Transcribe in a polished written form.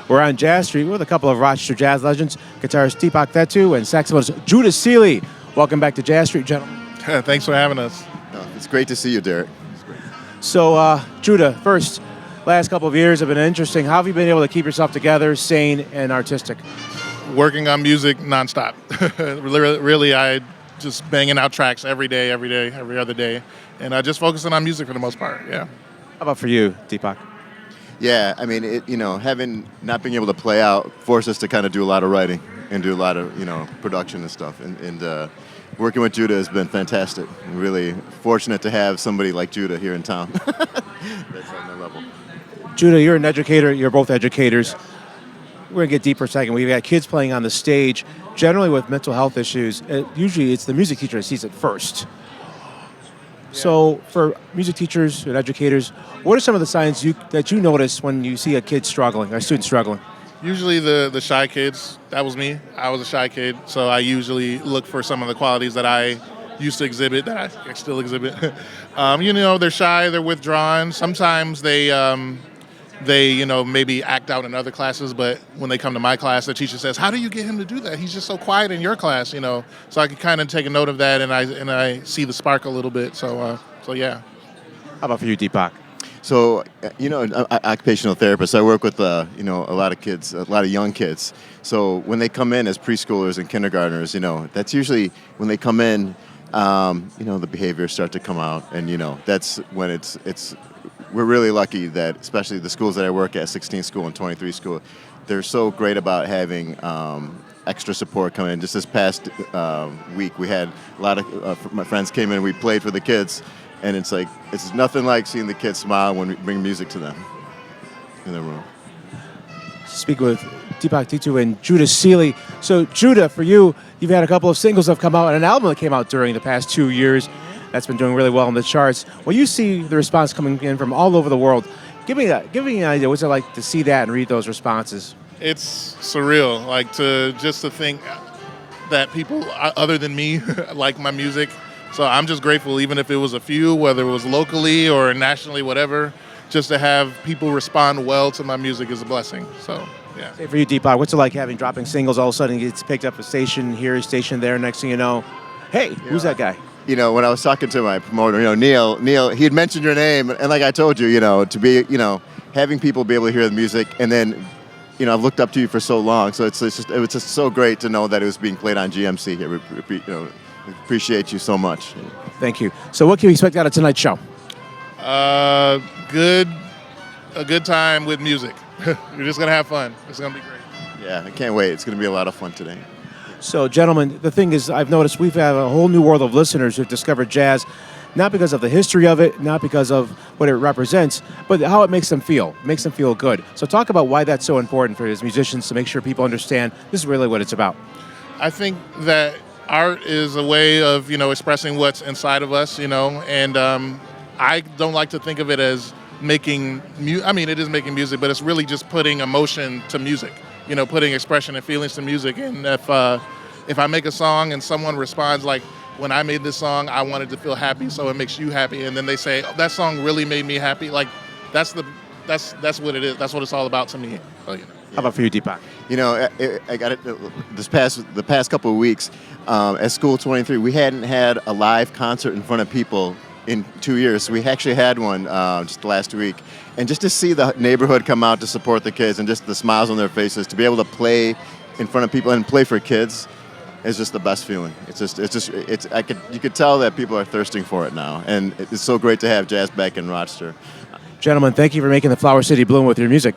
We're on Jazz Street with a couple of Rochester jazz legends, guitarist Deepak Thettu and saxophonist Judah Saley. Welcome back to Jazz Street, gentlemen. Thanks for having us. It's great to see you, Derrick. So, Judah, first, last couple of years have been interesting. How have you been able to keep yourself together, sane, and artistic? Working on music nonstop. Really, I just banging out tracks every day, every other day, and just focusing on music for the most part. Yeah. How about for you, Deepak? Yeah, I mean, having not being able to play out forced us to kind of do a lot of writing and do a lot of, production and stuff. And working with Judah has been fantastic. I'm really fortunate to have somebody like Judah here in town. That's on that level. Judah, you're an educator. You're both educators. We're going to get deeper in a second. We've got kids playing on the stage. Generally with mental health issues, usually it's the music teacher that sees it first. So for music teachers and educators, what are some of the signs that you notice when you see a kid struggling, a student struggling? Usually the shy kids. That was me. I was a shy kid, so I usually look for some of the qualities that I used to exhibit, that I still exhibit. They're shy, they're withdrawn. Sometimes they maybe act out in other classes, but when they come to my class, the teacher says, "How do you get him to do that? He's just so quiet in your class," So I can kind of take a note of that, and I see the spark a little bit. So yeah. How about for you, Deepak? So, an occupational therapist, I work with, a lot of kids, a lot of young kids. So when they come in as preschoolers and kindergartners, that's usually when they come in, the behaviors start to come out. And, that's when we're really lucky that, especially the schools that I work at, 16 school and 23 school, they're so great about having extra support come in. Just this past week, we had a lot of my friends came in, we played for the kids. And it's nothing like seeing the kids smile when we bring music to them in the room. Speak with Deepak Thettu and Judah Saley. So, Judah, for you, you've had a couple of singles that have come out and an album that came out during the past 2 years that's been doing really well in the charts. When you see the response coming in from all over the world, give me an idea. What's it like to see that and read those responses? It's surreal, to think that people other than me like my music. So I'm just grateful, even if it was a few, whether it was locally or nationally, whatever, just to have people respond well to my music is a blessing. So, yeah. Say for you, Deepak, what's it like dropping singles, all of a sudden it gets picked up a station here, a station there, next thing you know, hey, who's that guy? When I was talking to my promoter, Neil, he had mentioned your name, and like I told you, to be, having people be able to hear the music, and then, I've looked up to you for so long, so it was just so great to know that it was being played on GMC here. We appreciate you so much. Thank you. So what can we expect out of tonight's show? A good time with music. We're just going to have fun. It's going to be great. Yeah, I can't wait. It's going to be a lot of fun today. So, gentlemen, the thing is, I've noticed we've had a whole new world of listeners who've discovered jazz, not because of the history of it, not because of what it represents, but how it makes them feel. It makes them feel good. So talk about why that's so important for as musicians to make sure people understand this is really what it's about. I think that art is a way of, expressing what's inside of us, and I don't like to think of it as making it is making music, but it's really just putting emotion to music, putting expression and feelings to music. And if I make a song and someone responds like, when I made this song, I wanted to feel happy, so it makes you happy, and then they say, oh, that song really made me happy, that's what it is. That's what it's all about to me. So, How about for you, Deepak? I got it the past couple of weeks at School 23. We hadn't had a live concert in front of people in 2 years. So we actually had one just last week. And just to see the neighborhood come out to support the kids and just the smiles on their faces, to be able to play in front of people and play for kids is just the best feeling. You could tell that people are thirsting for it now. And it's so great to have jazz back in Rochester. Gentlemen, thank you for making the Flower City bloom with your music.